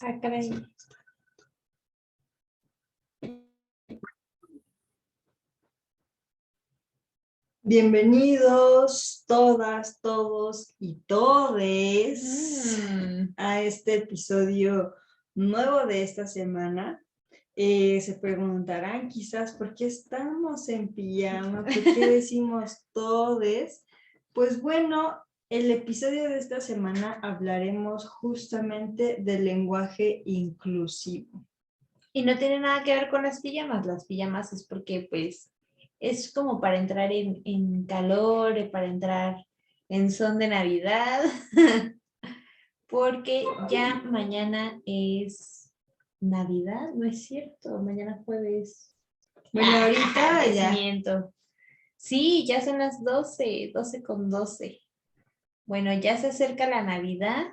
Ah, caray. Bienvenidos todas, todos y todes a este episodio nuevo de esta semana. Se preguntarán quizás por qué estamos en pijama, por qué decimos todes. Pues bueno, el episodio de esta semana hablaremos justamente del lenguaje inclusivo. Y no tiene nada que ver con las pijamas es porque pues es como para entrar en calor, para entrar en son de Navidad, porque ya mañana es Navidad, ¿no es cierto? Mañana jueves. Bueno, ahorita ya. Miento. Sí, ya son las 12:12. Bueno, ya se acerca la Navidad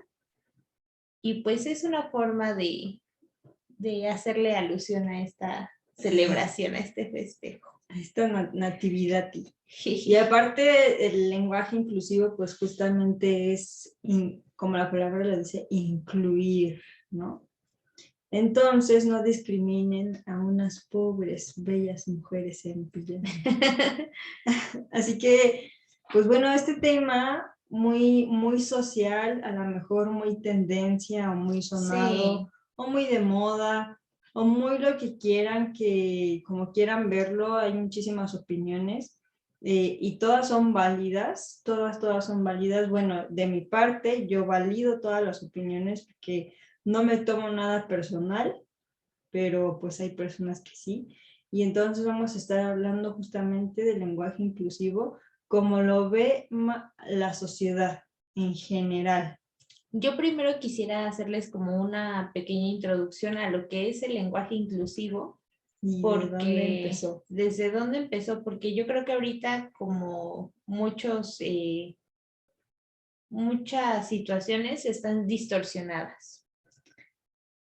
y pues es una forma de hacerle alusión a esta celebración, a este festejo. Esta natividad. Y aparte el lenguaje inclusivo pues justamente es, como la palabra lo dice, incluir, ¿no? Entonces no discriminen a unas pobres, bellas mujeres en pijama. Así que, pues bueno, este tema muy social, a lo mejor muy tendencia o muy sonado, sí, o muy de moda, o muy lo que quieran, que como quieran verlo, hay muchísimas opiniones y todas son válidas, todas son válidas. Bueno, de mi parte, yo valido todas las opiniones porque no me tomo nada personal, pero pues hay personas que sí. Y entonces vamos a estar hablando justamente del lenguaje inclusivo, como lo ve la sociedad en general. Yo primero quisiera hacerles como una pequeña introducción a lo que es el lenguaje inclusivo. ¿Y de dónde empezó? ¿Desde dónde empezó? Porque yo creo que ahorita como muchas situaciones están distorsionadas.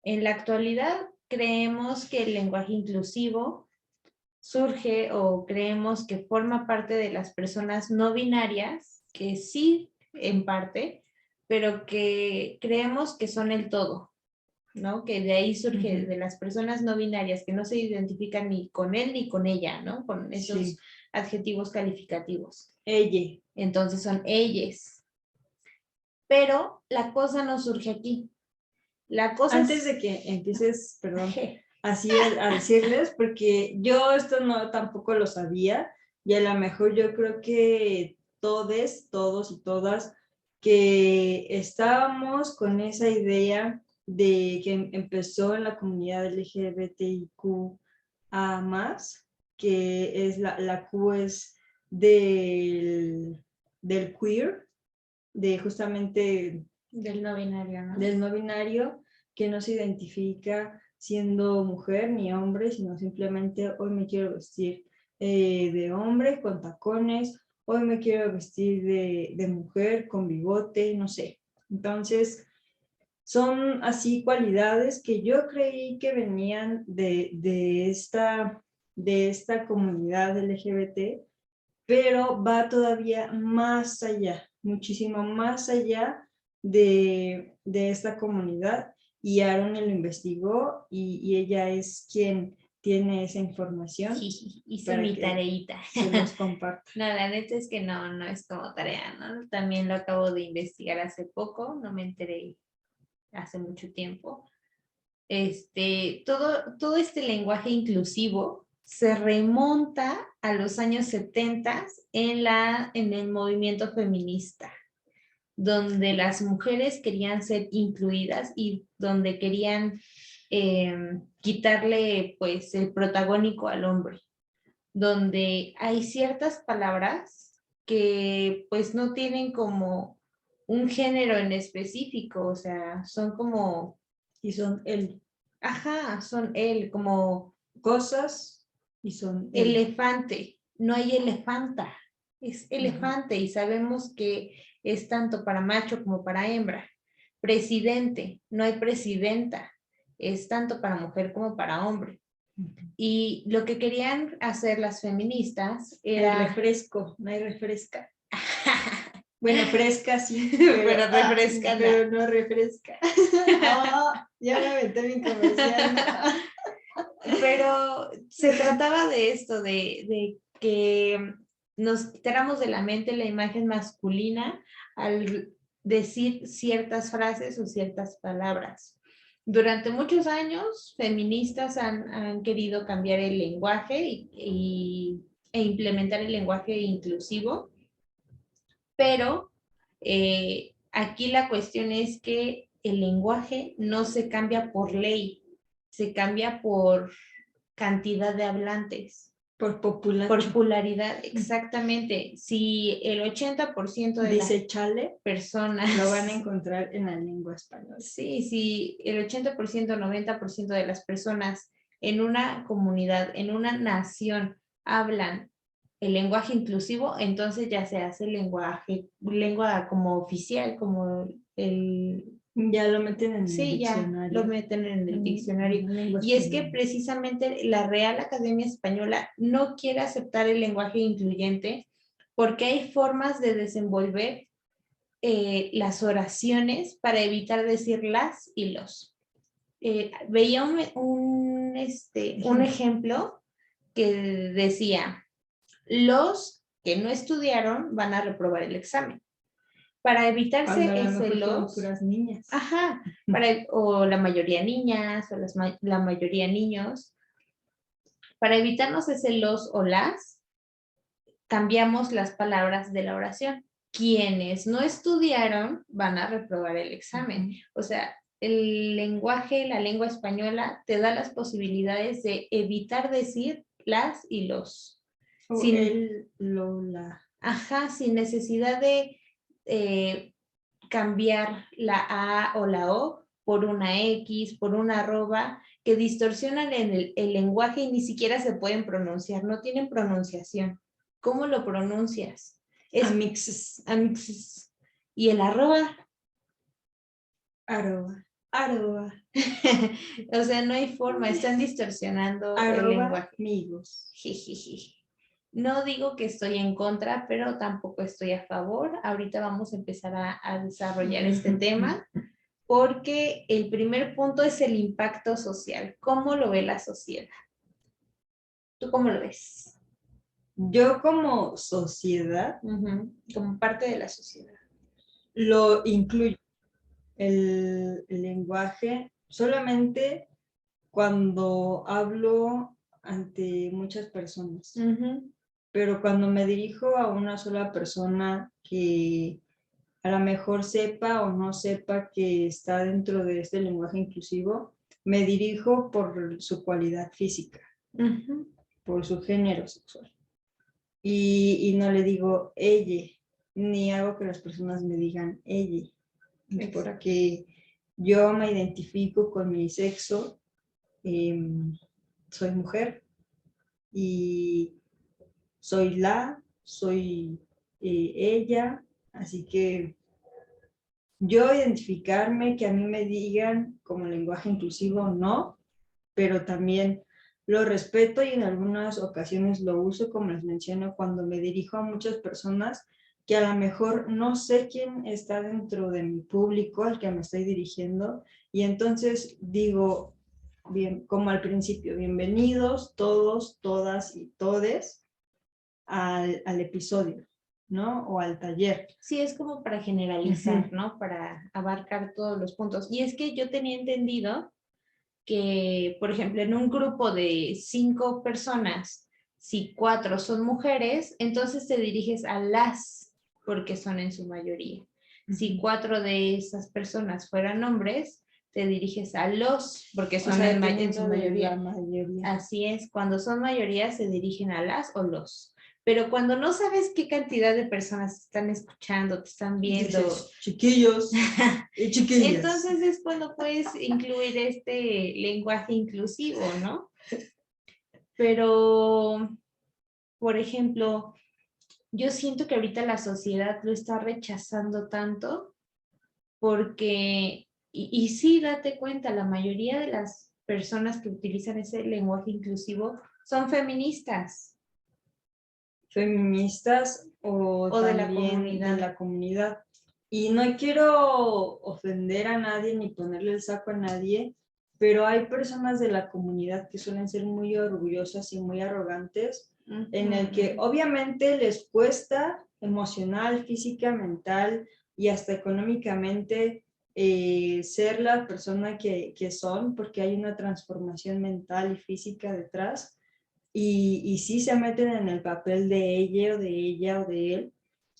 En la actualidad creemos que el lenguaje inclusivo surge o creemos que forma parte de las personas no binarias, que sí en parte, pero que creemos que son el todo, ¿no? Que de ahí surge de las personas no binarias que no se identifican ni con él ni con ella, ¿no? Con esos adjetivos calificativos. Ella. Entonces son ellas. Pero la cosa no surge aquí. La cosa Antes de que empieces, perdón, así a decirles, porque yo esto no tampoco lo sabía, y a lo mejor yo creo que todos y todas, que estábamos con esa idea de que empezó en la comunidad LGBTIQ a más, que es la Q es del queer, de justamente del no binario, ¿no? Del no binario, que no se identifica siendo mujer ni hombre, sino simplemente hoy me quiero vestir de hombre con tacones, hoy me quiero vestir de mujer con bigote, no sé. Entonces, son así cualidades que yo creí que venían de esta comunidad LGBT, pero va todavía más allá, muchísimo más allá de esta comunidad, y Aaron lo investigó y ella es quien tiene esa información. Sí, hice mi tareita. Se los comparto. No, la neta es que no es como tarea, ¿no? También lo acabo de investigar hace poco, no me enteré hace mucho tiempo. Todo este lenguaje inclusivo se remonta a los años 70 en el movimiento feminista, donde las mujeres querían ser incluidas y donde querían quitarle pues el protagónico al hombre, donde hay ciertas palabras que pues no tienen como un género en específico, o sea, son como... Y son él. Ajá, son él, como... Cosas y son él. Elefante, no hay elefanta, es elefante y sabemos que es tanto para macho como para hembra. Presidente, no hay presidenta, es tanto para mujer como para hombre. Y lo que querían hacer las feministas era... Hay refresco, no hay refresca. Bueno, fresca sí, pero refresca no. pero no refresca. Oh, ya me aventé mi comercial. Pero se trataba de esto, de que nos quitáramos de la mente la imagen masculina al decir ciertas frases o ciertas palabras. Durante muchos años, feministas han querido cambiar el lenguaje e implementar el lenguaje inclusivo, pero aquí la cuestión es que el lenguaje no se cambia por ley, se cambia por cantidad de hablantes. Por popularidad. Por popularidad, exactamente. Si el 80% de Dice las chale, personas lo van a encontrar en la lengua española. Sí, si el 80%, 90% de las personas en una comunidad, en una nación, hablan el lenguaje inclusivo, entonces ya se hace lengua como oficial, como el... Ya lo meten en el diccionario. Sí, ya lo meten en el diccionario. Y es que precisamente la Real Academia Española no quiere aceptar el lenguaje incluyente porque hay formas de desenvolver las oraciones para evitar decir las y los. Veía un ejemplo que decía, los que no estudiaron van a reprobar el examen. Para evitarse ese los... puras niñas. Ajá, o la mayoría niñas, o la mayoría niños. Para evitarnos ese los o las, cambiamos las palabras de la oración. Quienes no estudiaron van a reprobar el examen. O sea, el lenguaje, la lengua española te da las posibilidades de evitar decir las y los. O sin, el, lo, la. Ajá, sin necesidad de cambiar la A o la O por una X, por una arroba, que distorsionan el lenguaje y ni siquiera se pueden pronunciar, no tienen pronunciación. ¿Cómo lo pronuncias? Amixes. Amixes. ¿Y el arroba? Arroba. Arroba. O sea, no hay forma, están distorsionando arroba el lenguaje. Amigos. No digo que estoy en contra, pero tampoco estoy a favor. Ahorita vamos a empezar a desarrollar este tema, porque el primer punto es el impacto social. ¿Cómo lo ve la sociedad? ¿Tú cómo lo ves? Yo como sociedad, como parte de la sociedad, lo incluyo. El lenguaje solamente cuando hablo ante muchas personas. Pero cuando me dirijo a una sola persona que a lo mejor sepa o no sepa que está dentro de este lenguaje inclusivo, me dirijo por su cualidad física, por su género sexual. Y no le digo ella, ni hago que las personas me digan ella, porque yo me identifico con mi sexo, soy mujer y soy ella, así que yo identificarme, que a mí me digan como lenguaje inclusivo, no, pero también lo respeto y en algunas ocasiones lo uso, como les menciono, cuando me dirijo a muchas personas que a lo mejor no sé quién está dentro de mi público al que me estoy dirigiendo, y entonces digo, bien, como al principio, bienvenidos todos, todas y todes al episodio, ¿no? O al taller. Sí, es como para generalizar, ¿no? Para abarcar todos los puntos. Y es que yo tenía entendido que, por ejemplo, en un grupo de 5 personas, si 4 son mujeres, entonces te diriges a las, porque son en su mayoría. Si 4 de esas personas fueran hombres, te diriges a los, porque son en su mayoría. Así es, cuando son mayoría se dirigen a las o los. Pero cuando no sabes qué cantidad de personas te están escuchando, te están viendo. Dices, chiquillos y chiquillas. Entonces es cuando puedes incluir este lenguaje inclusivo, ¿no? Pero, por ejemplo, yo siento que ahorita la sociedad lo está rechazando tanto porque, y sí, date cuenta, la mayoría de las personas que utilizan ese lenguaje inclusivo son feministas. feministas o de la también comunidad. de la comunidad. Y no quiero ofender a nadie ni ponerle el saco a nadie, pero hay personas de la comunidad que suelen ser muy orgullosas y muy arrogantes, en el que obviamente les cuesta emocional, física, mental y hasta económicamente ser la persona que son, porque hay una transformación mental y física detrás, y sí se meten en el papel de ella o de ella o de él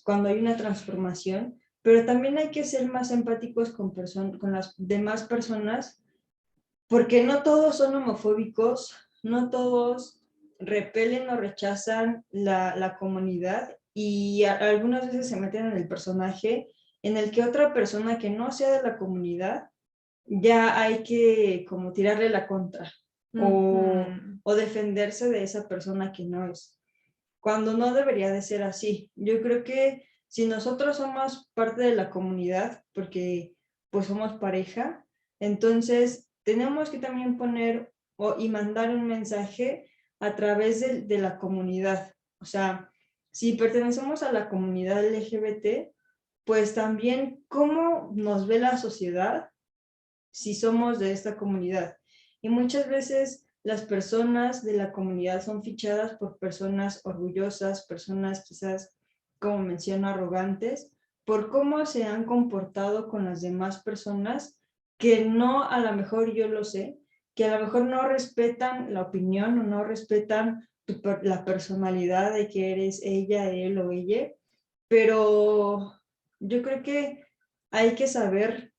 cuando hay una transformación, pero también hay que ser más empáticos con las demás personas, porque no todos son homofóbicos, no todos repelen o rechazan la comunidad, y algunas veces se meten en el personaje en el que otra persona que no sea de la comunidad ya hay que como tirarle la contra o defenderse de esa persona que no es, cuando no debería de ser así. Yo creo que si nosotros somos parte de la comunidad, porque pues somos pareja, entonces tenemos que también poner y mandar un mensaje a través de la comunidad. O sea, si pertenecemos a la comunidad LGBT, pues también cómo nos ve la sociedad si somos de esta comunidad. Y muchas veces las personas de la comunidad son fichadas por personas orgullosas, personas quizás, como menciono, arrogantes, por cómo se han comportado con las demás personas que no, a lo mejor yo lo sé, que a lo mejor no respetan la opinión o no respetan la personalidad de que eres ella, él o ella, pero yo creo que hay que saber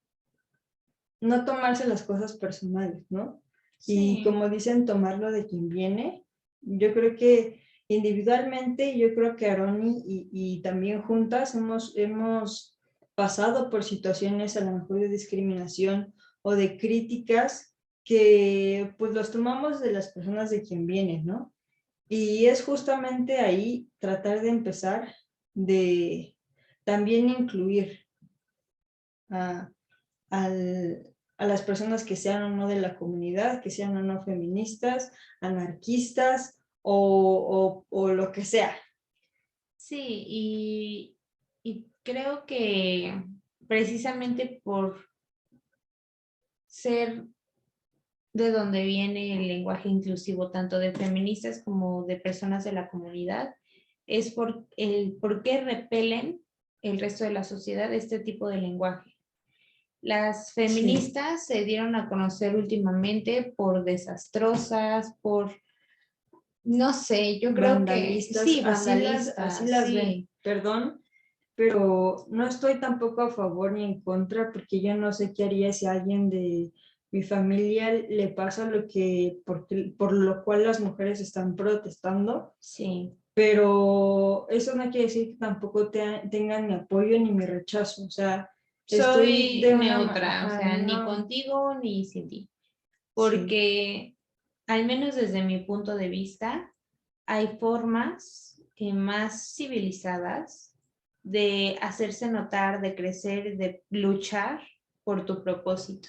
no tomarse las cosas personales, ¿no? Sí. Y como dicen, tomarlo de quien viene. Yo creo que individualmente, yo creo que Aroni y también juntas hemos pasado por situaciones a lo mejor de discriminación o de críticas que pues los tomamos de las personas de quien viene, ¿no? Y es justamente ahí tratar de empezar de también incluir a, a las personas que sean o no de la comunidad, que sean o no feministas, anarquistas o lo que sea. Sí, y creo que precisamente por ser de donde viene el lenguaje inclusivo, tanto de feministas como de personas de la comunidad, es por qué repelen el resto de la sociedad este tipo de lenguaje. Las feministas se dieron a conocer últimamente por desastrosas, por, no sé, yo creo que sí, vandalistas, así las sí. ven. Perdón, pero no estoy tampoco a favor ni en contra, porque yo no sé qué haría si a alguien de mi familia le pasa por lo cual las mujeres están protestando. Sí. Pero eso no quiere decir que tampoco tengan mi apoyo ni mi rechazo. O sea, Soy de neutra, o sea, ni no, contigo ni sin ti. sí, Porque, al menos desde mi punto de vista, hay formas más civilizadas de hacerse notar, de crecer, de luchar por tu propósito.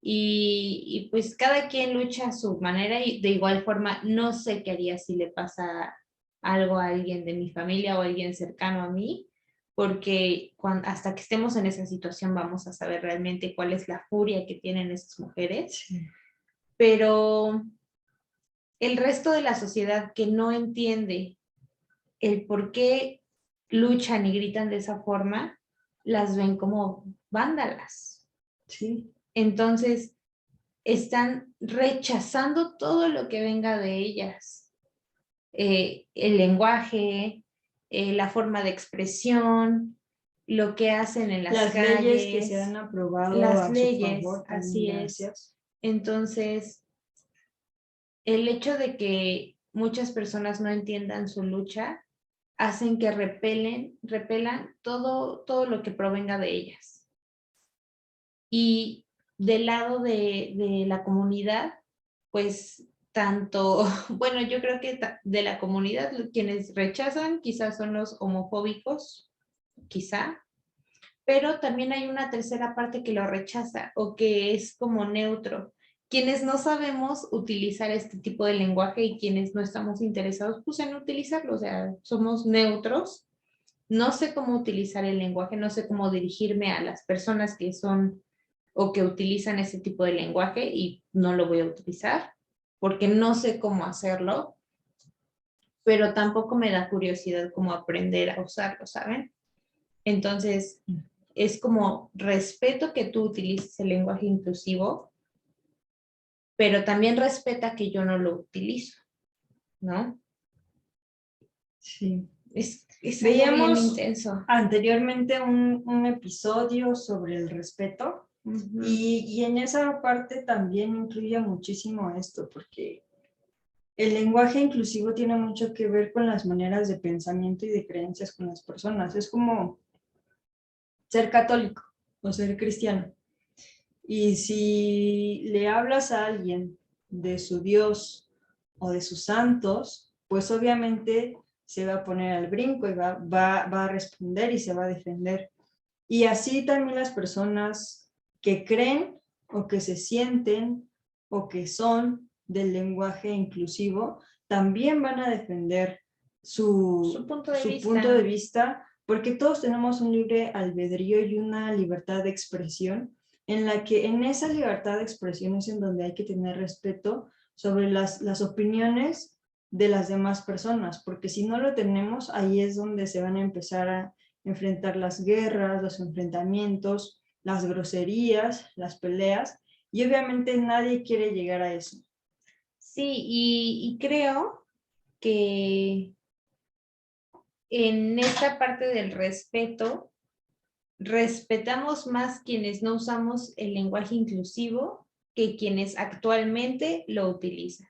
Y pues cada quien lucha a su manera y de igual forma no sé qué haría si le pasa algo a alguien de mi familia o a alguien cercano a mí, porque hasta que estemos en esa situación vamos a saber realmente cuál es la furia que tienen esas mujeres. sí. Pero el resto de la sociedad que no entiende el por qué luchan y gritan de esa forma, las ven como vándalas. Sí. Entonces, están rechazando todo lo que venga de ellas. El lenguaje, la forma de expresión, lo que hacen en las calles. Leyes que se han aprobado las a su leyes, favor, así gracias. es. Entonces, el hecho de que muchas personas no entiendan su lucha hacen que repelan todo lo que provenga de ellas. Y del lado de la comunidad, pues tanto, bueno, yo creo que de la comunidad quienes rechazan quizás son los homofóbicos, quizá, pero también hay una tercera parte que lo rechaza o que es como neutro, quienes no sabemos utilizar este tipo de lenguaje y quienes no estamos interesados pues, en utilizarlo, o sea, somos neutros. No sé cómo utilizar el lenguaje, no sé cómo dirigirme a las personas que son o que utilizan ese tipo de lenguaje y no lo voy a utilizar porque no sé cómo hacerlo, pero tampoco me da curiosidad cómo aprender a usarlo, ¿saben? Entonces, es como respeto que tú utilices el lenguaje inclusivo, pero también respeta que yo no lo utilizo, ¿no? Sí. Es algo bien Veíamos intenso. anteriormente un episodio sobre el respeto y en esa parte también incluye muchísimo esto, porque el lenguaje inclusivo tiene mucho que ver con las maneras de pensamiento y de creencias con las personas. Es como ser católico o ser cristiano. Y si le hablas a alguien de su Dios o de sus santos, pues obviamente se va a poner al brinco y va a responder y se va a defender. Y así también las personas que creen o que se sienten o que son del lenguaje inclusivo, también van a defender su punto de vista, porque todos tenemos un libre albedrío y una libertad de expresión, en la que en esa libertad de expresión es en donde hay que tener respeto sobre las opiniones de las demás personas, porque si no lo tenemos, ahí es donde se van a empezar a enfrentar las guerras, los enfrentamientos, las groserías, las peleas, y obviamente nadie quiere llegar a eso. Sí, y creo que en esta parte del respeto, respetamos más quienes no usamos el lenguaje inclusivo que quienes actualmente lo utilizan.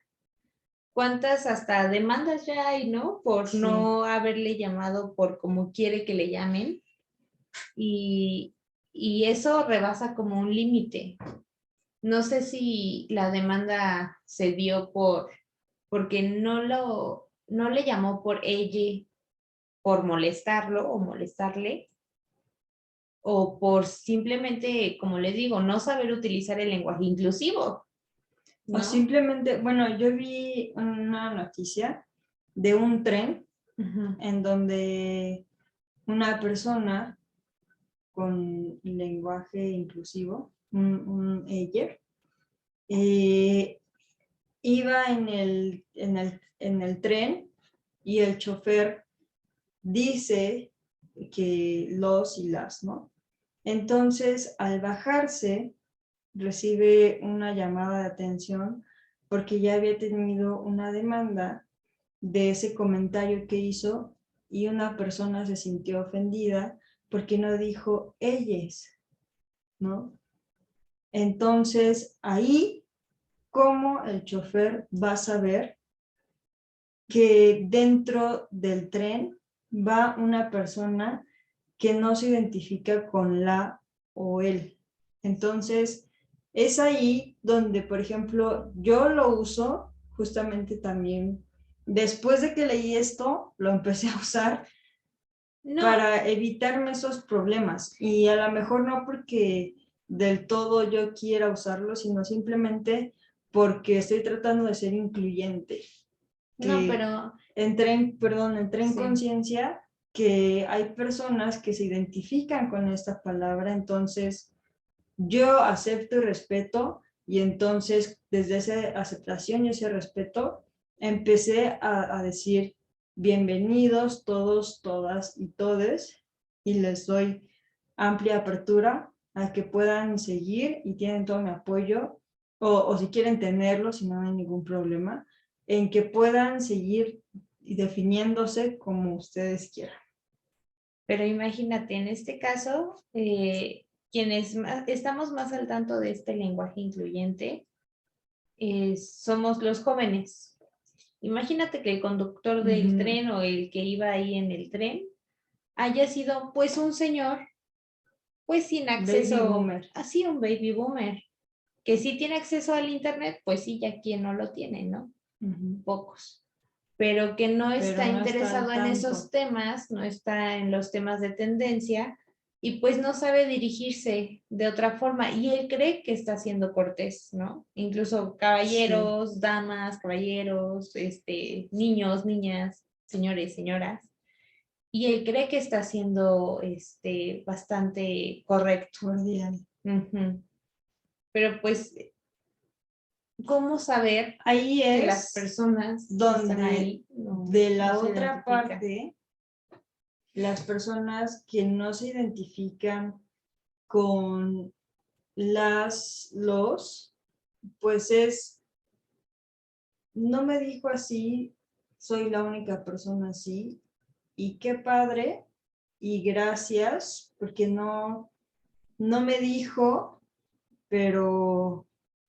¿Cuántas hasta demandas ya hay, no? Por no haberle llamado por como quiere que le llamen. Y eso rebasa como un límite. No sé si la demanda se dio porque no le llamó por ella, por molestarlo o molestarle, o por simplemente, como les digo, no saber utilizar el lenguaje inclusivo, ¿no? O simplemente, bueno, yo vi una noticia de un tren en donde una persona con lenguaje inclusivo, un ella, iba en el tren y el chofer dice que los y las, ¿no? Entonces, al bajarse, recibe una llamada de atención porque ya había tenido una demanda de ese comentario que hizo y una persona se sintió ofendida porque no dijo ellas, ¿no? Entonces, ahí, ¿cómo el chofer va a saber que dentro del tren va una persona que no se identifica con la o él? Entonces, es ahí donde, por ejemplo, yo lo uso justamente también. Después de que leí esto, lo empecé a usar para evitarme esos problemas. Y a lo mejor no porque del todo yo quiera usarlo, sino simplemente porque estoy tratando de ser incluyente. No, pero... entré en conciencia que hay personas que se identifican con esta palabra, entonces yo acepto y respeto, y entonces desde esa aceptación y ese respeto empecé a decir bienvenidos todos, todas y todes, y les doy amplia apertura a que puedan seguir y tienen todo mi apoyo, o si quieren tenerlo, si no hay ningún problema, en que puedan seguir definiéndose como ustedes quieran. Pero imagínate, en este caso, quienes estamos más al tanto de este lenguaje incluyente, somos los jóvenes. Imagínate que el conductor del tren o el que iba ahí en el tren haya sido pues un señor, pues sin acceso, así un baby boomer, que sí tiene acceso al internet, pues sí, ya quien no lo tiene, ¿no? Pocos. Pero que no está interesado en esos temas, no está en los temas de tendencia, y pues no sabe dirigirse de otra forma y él cree que está siendo cortés, ¿no? Incluso caballeros, sí, damas, caballeros, niños, niñas, señores, señoras, y él cree que está siendo bastante correcto. Cordial. Uh-huh. Pero pues, ¿cómo saber ahí que es las personas donde que están ahí no, de la no otra parte, las personas que no se identifican con pues no me dijo así, soy la única persona así, y qué padre, y gracias, porque no me dijo, pero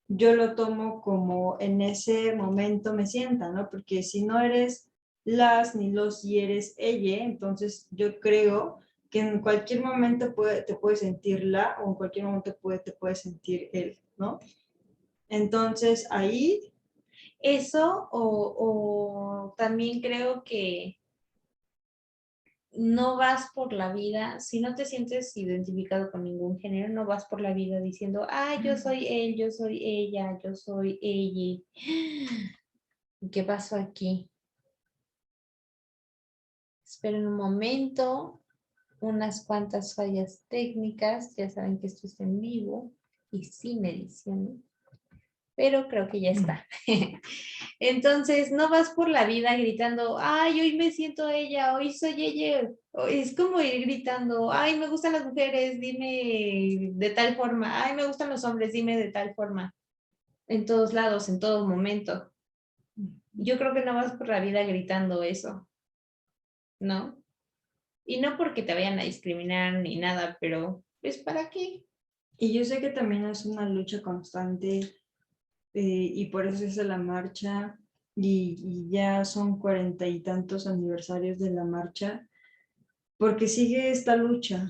yo lo tomo como en ese momento me sienta, ¿no? Porque si no eres las ni los y eres ella, entonces yo creo que en cualquier momento te puede sentir la o en cualquier momento te puede sentir él, ¿no? Entonces ahí... Eso o también creo que no vas por la vida, si no te sientes identificado con ningún género, no vas por la vida diciendo, ah, yo soy él, yo soy ella, yo soy ella. ¿Qué pasó aquí? Esperen un momento, unas cuantas fallas técnicas, ya saben que esto está en vivo y sin edición, pero creo que ya está. Entonces, no vas por la vida gritando, ay, hoy me siento ella, hoy soy ella. Es como ir gritando, ay, me gustan las mujeres, dime de tal forma, ay, me gustan los hombres, dime de tal forma. En todos lados, en todo momento. Yo creo que no vas por la vida gritando eso, ¿no? Y no porque te vayan a discriminar ni nada, pero pues ¿para qué? Y yo sé que también es una lucha constante y por eso es la marcha y ya son 40 y tantos aniversarios de la marcha, porque sigue esta lucha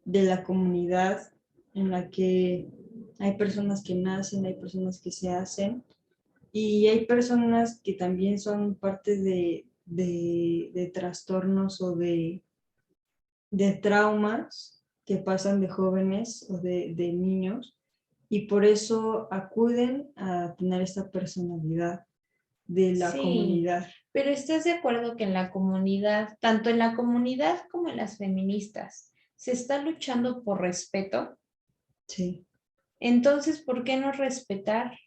de la comunidad en la que hay personas que nacen, hay personas que se hacen y hay personas que también son parte de trastornos o de traumas que pasan de jóvenes o de niños y por eso acuden a tener esta personalidad de la comunidad. Pero ¿estás de acuerdo que en la comunidad, tanto en la comunidad como en las feministas, se está luchando por respeto? Sí. Entonces, ¿por qué no respetar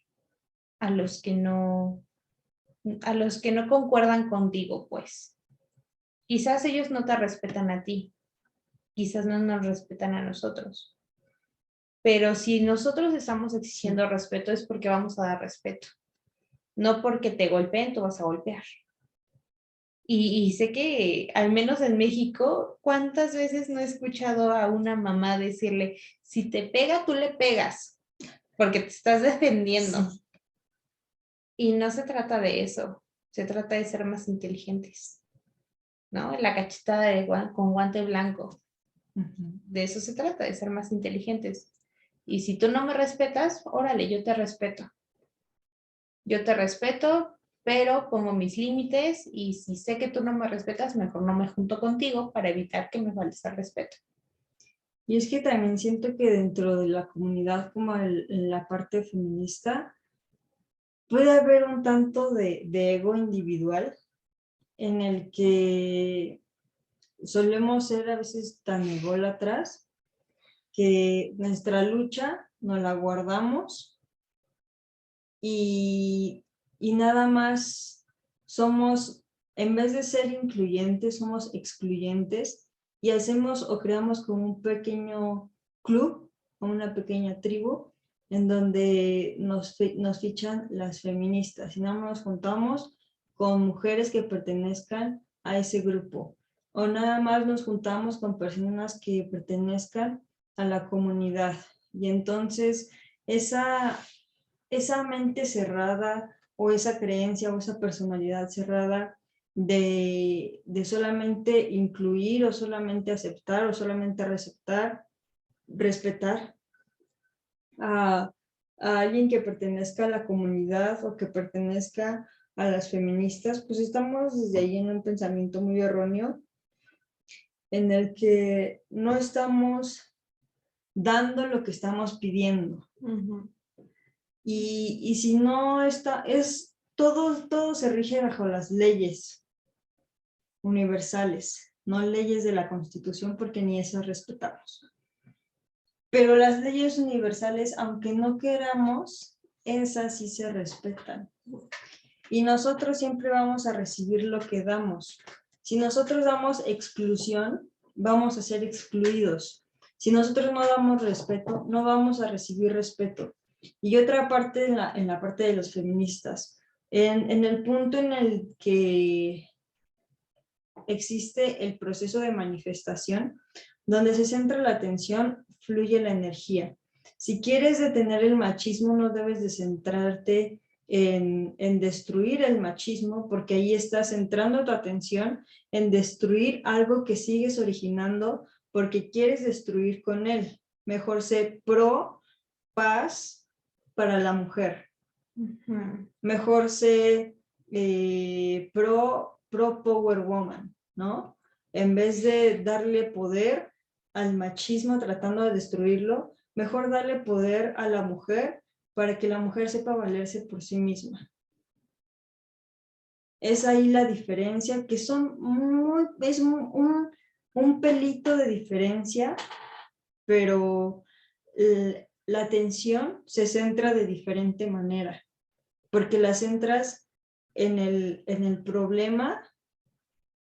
a los que no concuerdan contigo, pues? Quizás ellos no te respetan a ti, quizás no nos respetan a nosotros. Pero si nosotros estamos exigiendo respeto es porque vamos a dar respeto. No porque te golpeen, tú vas a golpear. Y sé que, al menos en México, ¿cuántas veces no he escuchado a una mamá decirle, si te pega, tú le pegas, porque te estás defendiendo? Sí. Y no se trata de eso, se trata de ser más inteligentes, ¿no? La cachetada con guante blanco. De eso se trata, de ser más inteligentes. Y si tú no me respetas, órale, yo te respeto. Yo te respeto, pero pongo mis límites y si sé que tú no me respetas, mejor no me junto contigo para evitar que me faltes al respeto. Y es que también siento que dentro de la comunidad, como en la parte feminista, puede haber un tanto de ego individual en el que solemos ser a veces tan ególatras que nuestra lucha nos la guardamos y nada más somos, en vez de ser incluyentes, somos excluyentes y hacemos o creamos como un pequeño club, como una pequeña tribu, en donde nos fichan las feministas y nada más nos juntamos con mujeres que pertenezcan a ese grupo o nada más nos juntamos con personas que pertenezcan a la comunidad y entonces esa mente cerrada o esa creencia o esa personalidad cerrada de solamente incluir o solamente aceptar o solamente respetar a alguien que pertenezca a la comunidad o que pertenezca a las feministas, pues estamos desde ahí en un pensamiento muy erróneo en el que no estamos dando lo que estamos pidiendo. Y si no está, todo se rige bajo las leyes universales, no leyes de la Constitución, porque ni eso respetamos. Pero las leyes universales, aunque no queramos, esas sí se respetan. Y nosotros siempre vamos a recibir lo que damos. Si nosotros damos exclusión, vamos a ser excluidos. Si nosotros no damos respeto, no vamos a recibir respeto. Y otra parte, en la parte de los feministas, en el punto en el que existe el proceso de manifestación, donde se centra la atención, fluye la energía. Si quieres detener el machismo, no debes de centrarte en destruir el machismo, porque ahí estás centrando tu atención en destruir algo que sigues originando porque quieres destruir con él. Mejor sé pro paz para la mujer. Mejor sé pro power woman, ¿no? En vez de darle poder al machismo tratando de destruirlo, mejor darle poder a la mujer para que la mujer sepa valerse por sí misma. Es ahí la diferencia, que es un pelito de diferencia, pero la atención se centra de diferente manera, porque la centras en el problema,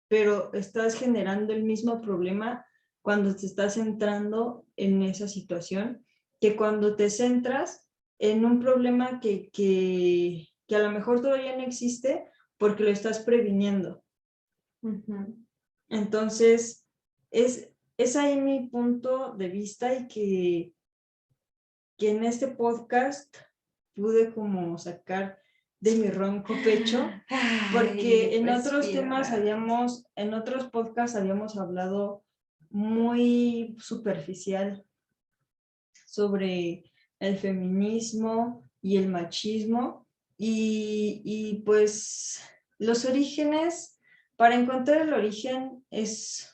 pero estás generando el mismo problema cuando te estás centrando en esa situación, que cuando te centras en un problema que a lo mejor todavía no existe porque lo estás previniendo. Entonces, es ahí mi punto de vista, y que en este podcast pude como sacar de mi ronco pecho, porque en otros temas en otros podcasts habíamos hablado muy superficial sobre el feminismo y el machismo, y pues los orígenes, para encontrar el origen es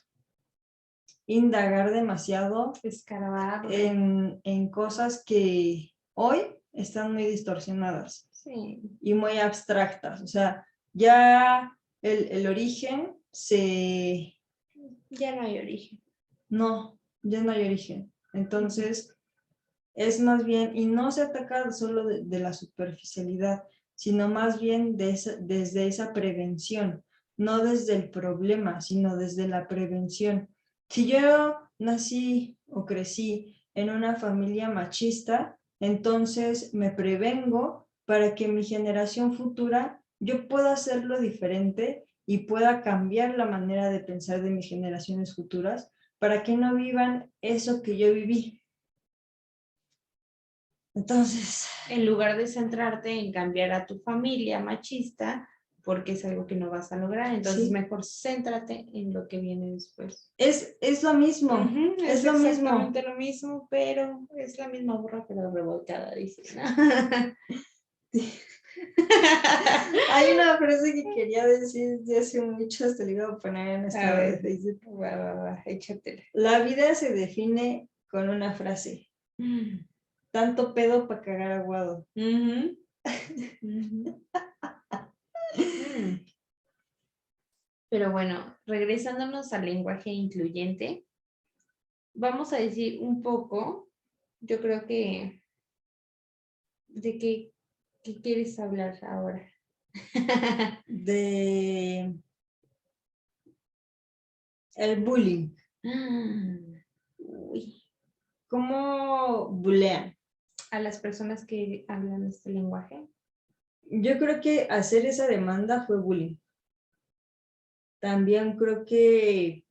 indagar demasiado, escarbar en cosas que hoy están muy distorsionadas. Sí. Y muy abstractas. O sea, ya el origen ya no hay origen. No, ya no hay origen. Entonces, es más bien, y no se ataca solo de la superficialidad, sino más bien desde esa prevención, no desde el problema, sino desde la prevención. Si yo nací o crecí en una familia machista, entonces me prevengo para que mi generación futura yo pueda hacerlo diferente y pueda cambiar la manera de pensar de mis generaciones futuras, para que no vivan eso que yo viví. Entonces, en lugar de centrarte en cambiar a tu familia machista, porque es algo que no vas a lograr, entonces sí, mejor céntrate en lo que viene después. es lo mismo, Es lo exactamente mismo. lo mismo, pero es la misma burra pero revolcada, dice. Hay una frase que quería decir de hace mucho, hasta le iba a poner en estado de Facebook. Échatela. La vida se define con una frase: tanto pedo para cagar aguado. Pero bueno, regresándonos al lenguaje incluyente, vamos a decir un poco, yo creo que, de qué quieres hablar ahora. De el bullying. Uy. ¿Cómo bulean? A las personas que hablan este lenguaje. Yo creo que hacer esa demanda fue bullying. También creo que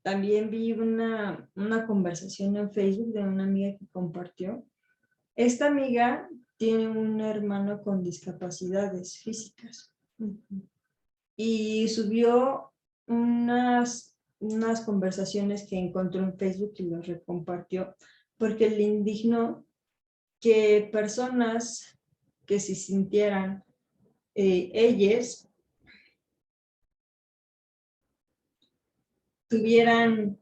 también vi una conversación en Facebook de una amiga que compartió. Esta amiga tiene un hermano con discapacidades físicas y subió unas conversaciones que encontró en Facebook y las recompartió, porque le indignó que personas que se sintieran ellas quisieran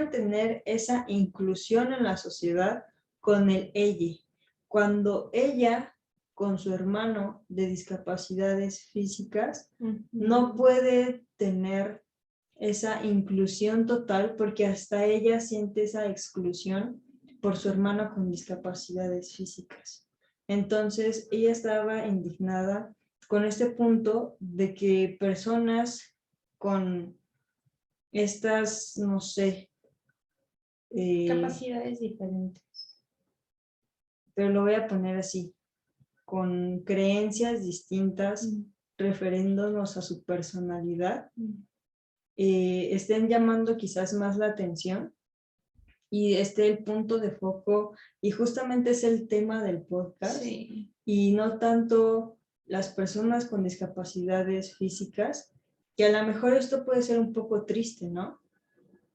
tener esa inclusión en la sociedad con el ella, cuando ella con su hermano de discapacidades físicas no puede tener esa inclusión total porque hasta ella siente esa exclusión por su hermano con discapacidades físicas. Entonces ella estaba indignada con este punto de que personas con estas, no sé, capacidades diferentes. Pero lo voy a poner así, con creencias distintas, refiriéndonos a su personalidad, estén llamando quizás más la atención y el punto de foco, y justamente es el tema del podcast, sí. Y no tanto las personas con discapacidades físicas, que a lo mejor esto puede ser un poco triste, ¿no?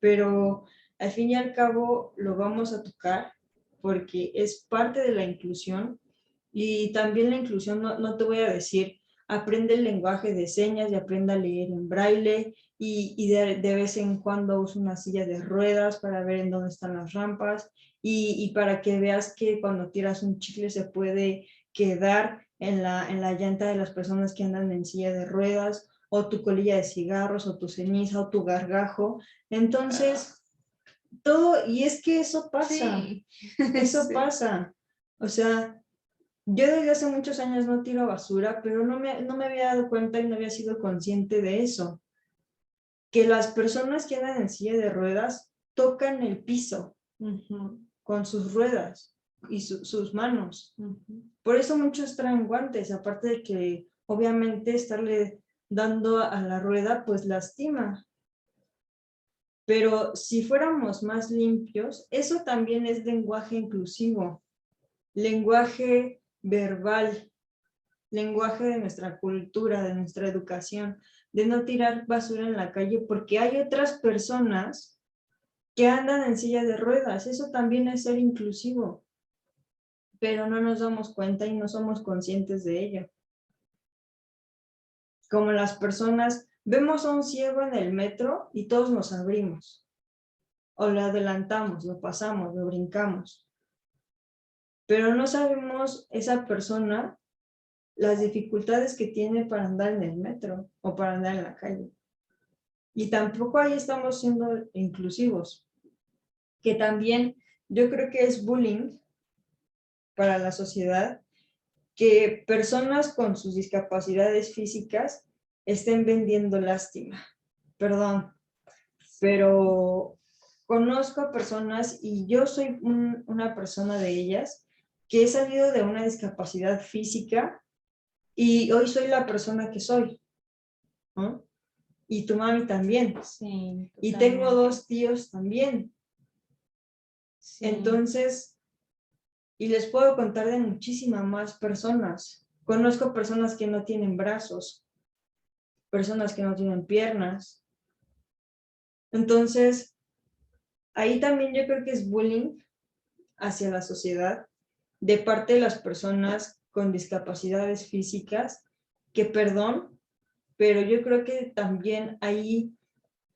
Pero al fin y al cabo lo vamos a tocar porque es parte de la inclusión y también la inclusión, no te voy a decir, aprende el lenguaje de señas y aprenda a leer en braille y de vez en cuando usa una silla de ruedas para ver en dónde están las rampas y para que veas que cuando tiras un chicle se puede quedar en la llanta de las personas que andan en silla de ruedas o tu colilla de cigarros o tu ceniza o tu gargajo. Entonces, todo, y es que eso pasa, sí. eso sí. pasa. O sea, yo desde hace muchos años no tiro basura, pero no me había dado cuenta y no había sido consciente de eso. Que las personas que andan en silla de ruedas tocan el piso con sus ruedas y sus manos. Por eso muchos traen guantes, aparte de que obviamente estarle dando a la rueda pues lastima. Pero si fuéramos más limpios, eso también es lenguaje inclusivo, lenguaje verbal, lenguaje de nuestra cultura, de nuestra educación, de no tirar basura en la calle porque hay otras personas que andan en silla de ruedas. Eso también es ser inclusivo, pero no nos damos cuenta y no somos conscientes de ello. Como las personas, vemos a un ciego en el metro y todos nos abrimos, o lo adelantamos, lo pasamos, lo brincamos, pero no sabemos esa persona las dificultades que tiene para andar en el metro o para andar en la calle. Y tampoco ahí estamos siendo inclusivos, que también yo creo que es bullying para la sociedad que personas con sus discapacidades físicas estén vendiendo lástima. Perdón, pero conozco personas y yo soy una persona de ellas que he salido de una discapacidad física y hoy soy la persona que soy, ¿no? Y tu mami también. Sí, y tengo 2 tíos también. Sí. Entonces, y les puedo contar de muchísimas más personas. Conozco personas que no tienen brazos, personas que no tienen piernas. Entonces, ahí también yo creo que es bullying hacia la sociedad de parte de las personas con discapacidades físicas, que perdón, pero yo creo que también ahí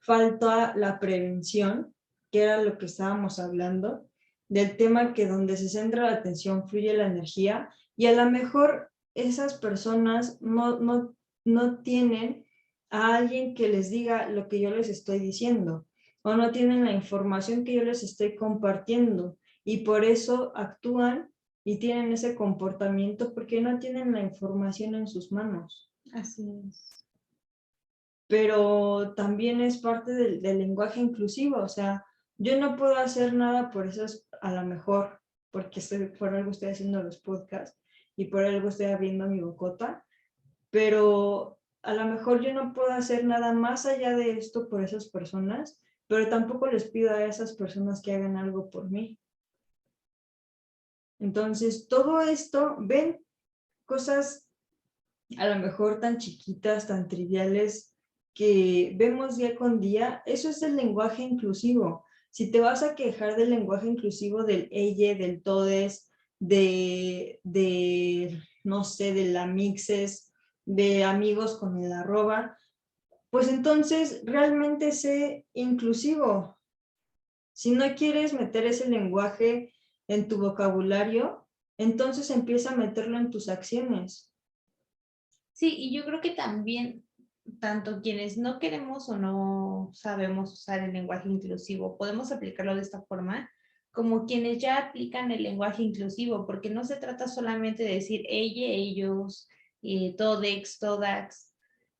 falta la prevención, que era lo que estábamos hablando, del tema que donde se centra la atención fluye la energía y a lo mejor esas personas no tienen a alguien que les diga lo que yo les estoy diciendo o no tienen la información que yo les estoy compartiendo y por eso actúan y tienen ese comportamiento porque no tienen la información en sus manos. Así es. Pero también es parte del lenguaje inclusivo, o sea, yo no puedo hacer nada por eso, a lo mejor, porque por algo estoy haciendo los podcasts y por algo estoy abriendo mi bocota, pero a lo mejor yo no puedo hacer nada más allá de esto por esas personas, pero tampoco les pido a esas personas que hagan algo por mí. Entonces, todo esto, ven cosas a lo mejor tan chiquitas, tan triviales, que vemos día con día, eso es el lenguaje inclusivo. Si te vas a quejar del lenguaje inclusivo del ella, del todes, no sé, de la mixes, de amigos con el arroba, pues entonces realmente sé inclusivo. Si no quieres meter ese lenguaje en tu vocabulario, entonces empieza a meterlo en tus acciones. Sí, y yo creo que también, tanto quienes no queremos o no sabemos usar el lenguaje inclusivo, podemos aplicarlo de esta forma, como quienes ya aplican el lenguaje inclusivo, porque no se trata solamente de decir ella, ellos, todex, todax,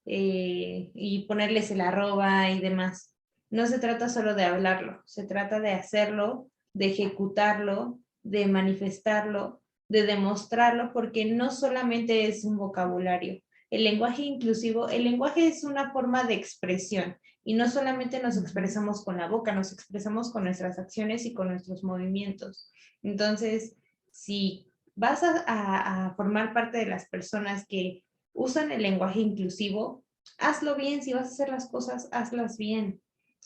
y ponerles el arroba y demás. No se trata solo de hablarlo, se trata de hacerlo, de ejecutarlo, de manifestarlo, de demostrarlo, porque no solamente es un vocabulario. El lenguaje inclusivo, el lenguaje es una forma de expresión y no solamente nos expresamos con la boca, nos expresamos con nuestras acciones y con nuestros movimientos. Entonces, si vas a formar parte de las personas que usan el lenguaje inclusivo, hazlo bien. Si vas a hacer las cosas, hazlas bien.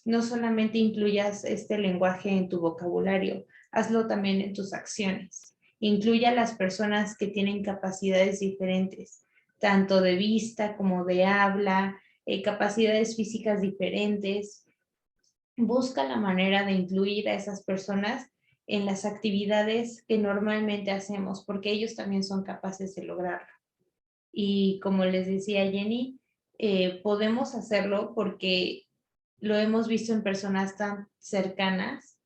No solamente incluyas este lenguaje en tu vocabulario, hazlo también en tus acciones. Incluye a las personas que tienen capacidades diferentes, tanto de vista como de habla, capacidades físicas diferentes. Busca la manera de incluir a esas personas en las actividades que normalmente hacemos, porque ellos también son capaces de lograrlo. Y como les decía Jenny, podemos hacerlo porque lo hemos visto en personas tan cercanas.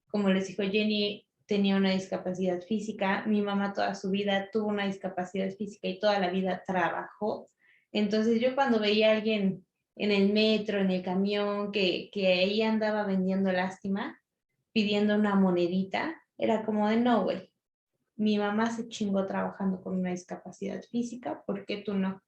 Como les dijo Jenny, tenía una discapacidad física, mi mamá toda su vida tuvo una discapacidad física y toda la vida trabajó. Entonces yo cuando veía a alguien en el metro, en el camión, que ahí andaba vendiendo lástima, pidiendo una monedita, era como de no, güey, mi mamá se chingó trabajando con una discapacidad física, ¿por qué tú no?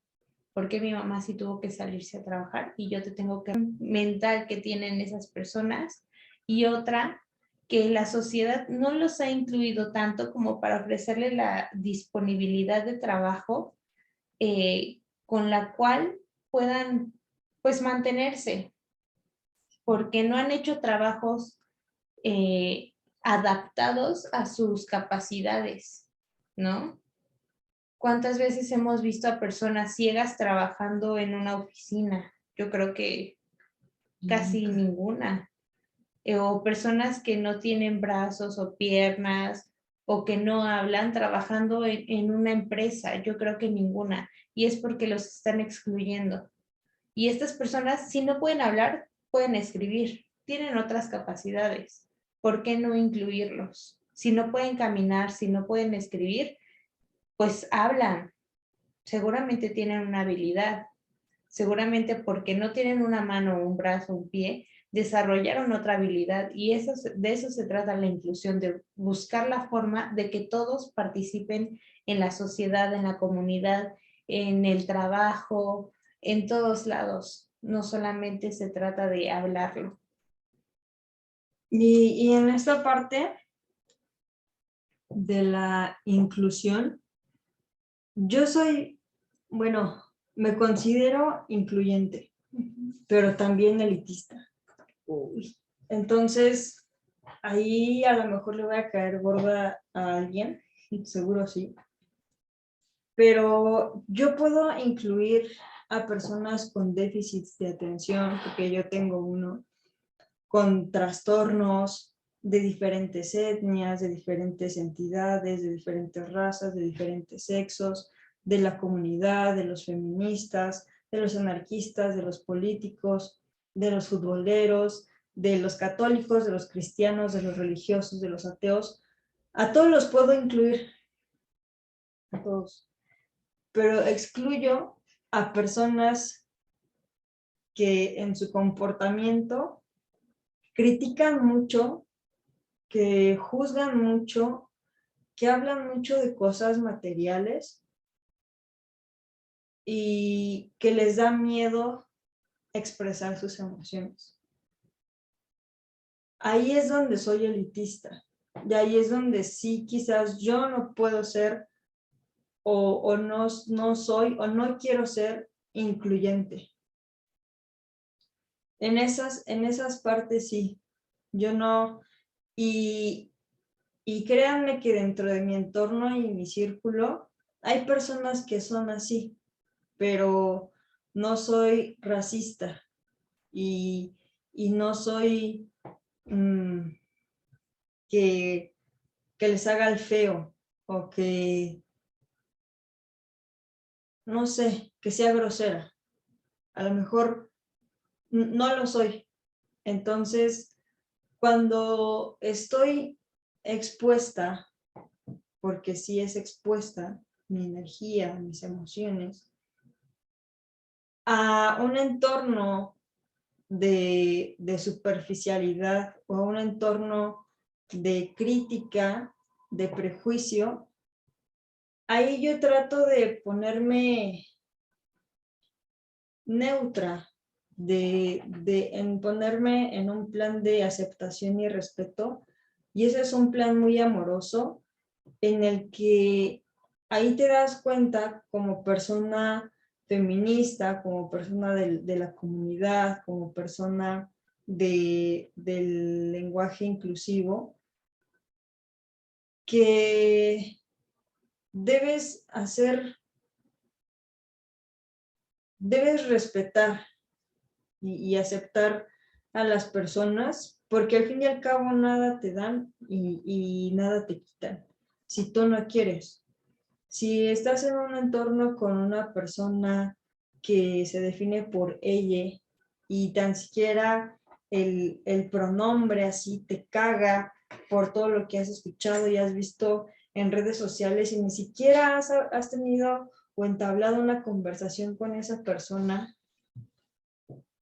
¿Por qué mi mamá sí tuvo que salirse a trabajar y yo te tengo que mental que tienen esas personas? Y otra, que la sociedad no los ha incluido tanto como para ofrecerle la disponibilidad de trabajo con la cual puedan pues mantenerse, porque no han hecho trabajos adaptados a sus capacidades, ¿no? ¿Cuántas veces hemos visto a personas ciegas trabajando en una oficina? Yo creo que casi ninguna. O personas que no tienen brazos o piernas o que no hablan trabajando en una empresa. Yo creo que ninguna. Y es porque los están excluyendo. Y estas personas, si no pueden hablar, pueden escribir. Tienen otras capacidades. ¿Por qué no incluirlos? Si no pueden caminar, si no pueden escribir, pues hablan. Seguramente tienen una habilidad, seguramente porque no tienen una mano, un brazo, un pie, desarrollaron otra habilidad y de eso se trata la inclusión, de buscar la forma de que todos participen en la sociedad, en la comunidad, en el trabajo, en todos lados. No solamente se trata de hablarlo. Y en esta parte de la inclusión, yo soy, bueno, me considero incluyente, pero también elitista. Uy. Entonces, ahí a lo mejor le voy a caer gorda a alguien, seguro sí. Pero yo puedo incluir a personas con déficits de atención, porque yo tengo uno, con trastornos de diferentes etnias, de diferentes entidades, de diferentes razas, de diferentes sexos, de la comunidad, de los feministas, de los anarquistas, de los políticos, de los futboleros, de los católicos, de los cristianos, de los religiosos, de los ateos. A todos los puedo incluir, a todos, pero excluyo a personas que en su comportamiento critican mucho, que juzgan mucho, que hablan mucho de cosas materiales y que les da miedo expresar sus emociones. Ahí es donde soy elitista y ahí es donde sí quizás yo no puedo ser o no soy o no quiero ser incluyente. En esas partes sí, yo no, y créanme que dentro de mi entorno y mi círculo hay personas que son así, pero no soy racista y no soy que les haga el feo o que, no sé, que sea grosera. A lo mejor no lo soy. Entonces, cuando estoy expuesta, porque sí es expuesta mi energía, mis emociones, a un entorno de superficialidad o a un entorno de crítica, de prejuicio, ahí yo trato de ponerme neutra, en ponerme en un plan de aceptación y respeto, y ese es un plan muy amoroso en el que ahí te das cuenta como persona feminista, como persona de la comunidad, como persona del lenguaje inclusivo, que debes respetar y aceptar a las personas, porque al fin y al cabo nada te dan y nada te quitan, si tú no quieres. Si estás en un entorno con una persona que se define por ella y tan siquiera el pronombre así te caga por todo lo que has escuchado y has visto en redes sociales y ni siquiera has tenido o entablado una conversación con esa persona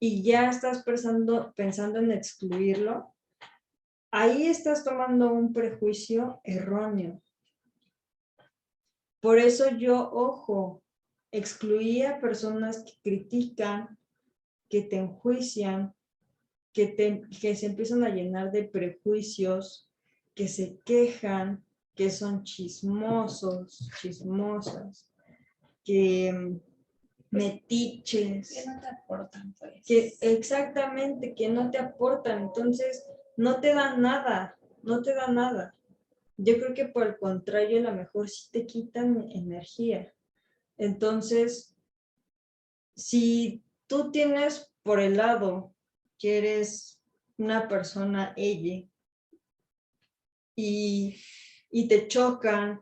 y ya estás pensando en excluirlo, ahí estás tomando un prejuicio erróneo. Por eso yo, ojo, excluí a personas que critican, que te enjuician, que se empiezan a llenar de prejuicios, que se quejan, que son chismosos, chismosas, que metiches. Que no te aportan, pues. Que exactamente, que no te aportan. Entonces, no te dan nada, no te dan nada. Yo creo que por el contrario, a lo mejor sí te quitan energía. Entonces, si tú tienes por el lado que eres una persona ella y te chocan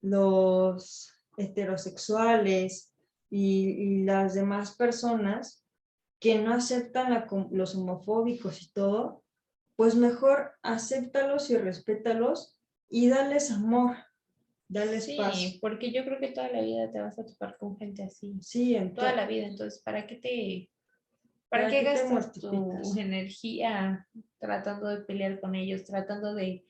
los heterosexuales y las demás personas que no aceptan los homofóbicos y todo, pues mejor acéptalos y respétalos y dales amor, dales paz. Sí, porque yo creo que toda la vida te vas a topar con gente así. Sí, Toda la vida. Entonces, ¿para qué ¿para qué te gastas tu mortificas? energía tratando de pelear con ellos, tratando de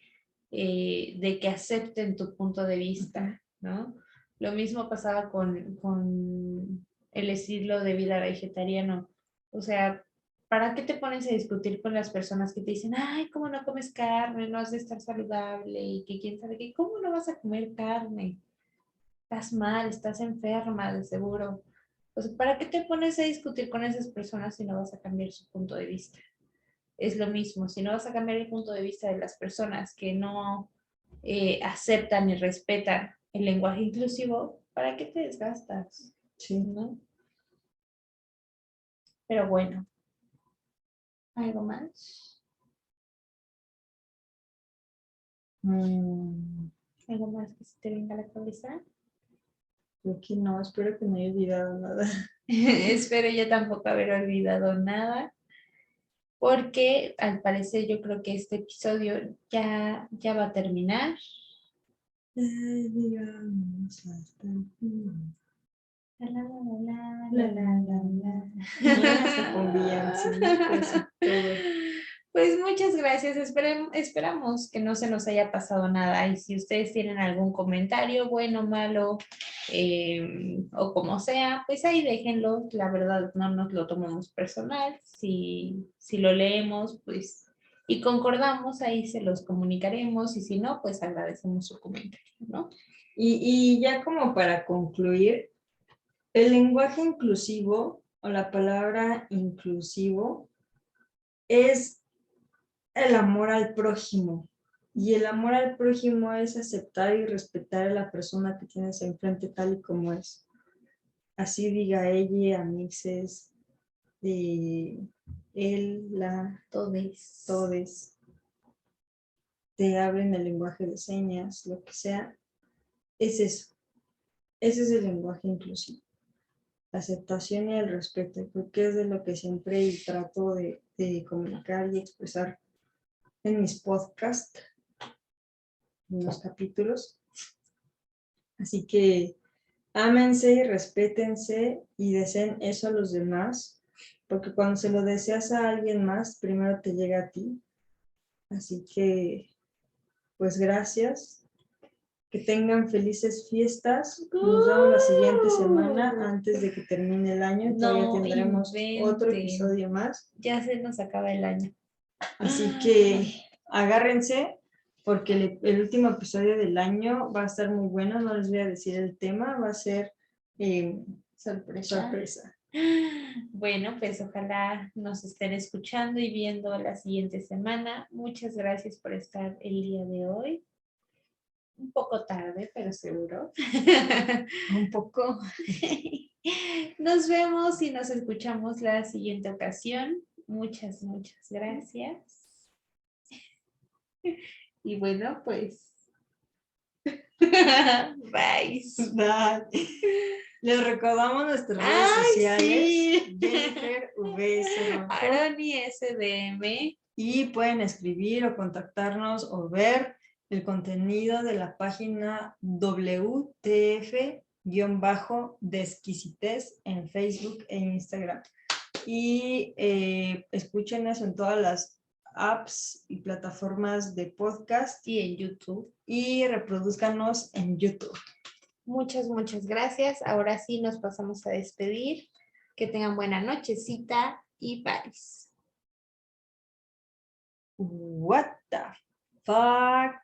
que acepten tu punto de vista, ¿no? Lo mismo pasaba con el estilo de vida vegetariano. O sea, ¿para qué te pones a discutir con las personas que te dicen, ay, cómo no comes carne, no has de estar saludable y que quién sabe qué, cómo no vas a comer carne? Estás mal, estás enferma, de seguro. O sea, ¿para qué te pones a discutir con esas personas si no vas a cambiar su punto de vista? Es lo mismo, si no vas a cambiar el punto de vista de las personas que no aceptan y respetan el lenguaje inclusivo, ¿para qué te desgastas? Sí. ¿No? Pero bueno, ¿algo más? ¿Algo más que se te venga a la cabeza? Creo que no, espero que no haya olvidado nada. Espero yo tampoco haber olvidado nada, porque al parecer yo creo que este episodio ya va a terminar. Ay, digamos hasta el fin. La, la, la, La, la, la, la, la, la, la. la. Hasta con villancicos y todo. Pues muchas gracias. Esperamos que no se nos haya pasado nada. Y si ustedes tienen algún comentario, bueno, malo, o como sea, pues ahí déjenlo. La verdad, no nos lo tomamos personal. Si lo leemos, pues, y concordamos, ahí se los comunicaremos. Y si no, pues agradecemos su comentario, ¿no? Y ya como para concluir, el lenguaje inclusivo o la palabra inclusivo es el amor al prójimo Y el amor al prójimo es aceptar y respetar a la persona que tienes enfrente tal y como es. Así diga ella, amixes, él, la, todes, te hablen el lenguaje de señas, lo que sea. Es eso. Ese es el lenguaje inclusivo. La aceptación y el respeto, porque es de lo que siempre trato de comunicar y expresar en mis podcasts, en los capítulos. Así que ámense, respétense y deseen eso a los demás, porque cuando se lo deseas a alguien más, primero te llega a ti. Así que, pues gracias. Que tengan felices fiestas. Nos vemos la siguiente semana antes de que termine el año. Todavía tendremos otro episodio más. Ya se nos acaba el año. Así que agárrense porque el último episodio del año va a estar muy bueno. No les voy a decir el tema, va a ser sorpresa. Bueno, pues ojalá nos estén escuchando y viendo la siguiente semana. Muchas gracias por estar el día de hoy. Un poco tarde, pero seguro. Un poco. Nos vemos y nos escuchamos la siguiente ocasión. Muchas gracias. Y bueno, pues. Bye. Les recordamos nuestras redes sociales. Sí. Jennifer VS Aroni SDM. Y pueden escribir o contactarnos o ver el contenido de la página WTF-de exquisitez en Facebook e Instagram. Y escúchenos en todas las apps y plataformas de podcast. Y en YouTube. Y reproduzcanos en YouTube. Muchas gracias. Ahora sí nos pasamos a despedir. Que tengan buena nochecita y bye. What the fuck?